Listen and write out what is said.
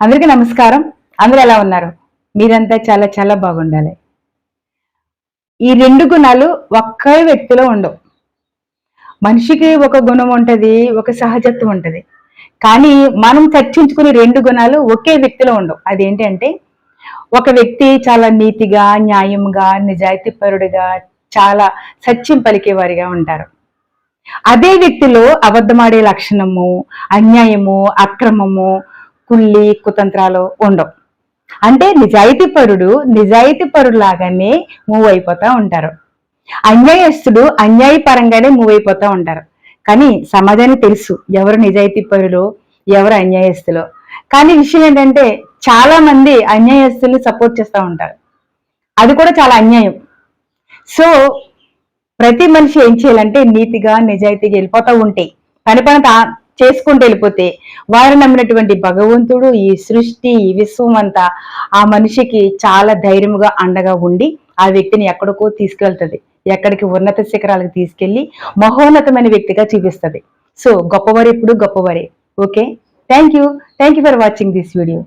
అందరికీ నమస్కారం. అందరూ ఎలా ఉన్నారు? మీరంతా చాలా చాలా బాగుండాలి. ఈ 2 గుణాలు ఒకే వ్యక్తిలో ఉండవు. మనిషికి ఒక గుణం ఉంటది, ఒక సహజత్వం ఉంటది. కానీ మనం చర్చించుకునే 2 గుణాలు ఒకే వ్యక్తిలో ఉండవు. అదేంటంటే ఒక వ్యక్తి చాలా నీతిగా, న్యాయంగా, నిజాయితీపరుడుగా, చాలా సత్యం పలికేవారిగా ఉంటారు. అదే వ్యక్తిలో అబద్ధమాడే లక్షణము, అన్యాయము, అక్రమము, కుళ్ళి, కుతంత్రాలు ఉండవు. అంటే నిజాయితీ పరులాగానే మూవ్ అయిపోతా ఉంటారు. అన్యాయస్తుడు అన్యాయపరంగానే మూవ్ అయిపోతా ఉంటారు. కానీ సమాజానికి తెలుసు ఎవరు నిజాయితీ పరులు, ఎవరు అన్యాయస్తులు. కానీ విషయం ఏంటంటే చాలా మంది అన్యాయస్తుల్ని సపోర్ట్ చేస్తూ ఉంటారు. అది కూడా చాలా అన్యాయం. సో ప్రతి మనిషి ఏం చేయాలంటే నీతిగా, నిజాయితీగా వెళ్ళిపోతూ ఉంటే పని చేసుకుంటూ వెళ్ళిపోతే వారు నమ్మినటువంటి భగవంతుడు, ఈ సృష్టి, ఈ విశ్వం అంతా ఆ మనిషికి చాలా ధైర్యముగా అండగా ఉండి ఆ వ్యక్తిని ఎక్కడికో తీసుకెళ్తుంది. ఎక్కడికి ఉన్నత శిఖరాలకు తీసుకెళ్లి మహోన్నతమైన వ్యక్తిగా చూపిస్తుంది. సో గొప్పవారు ఎప్పుడు గొప్పవారే. Okay, thank you for watching this video.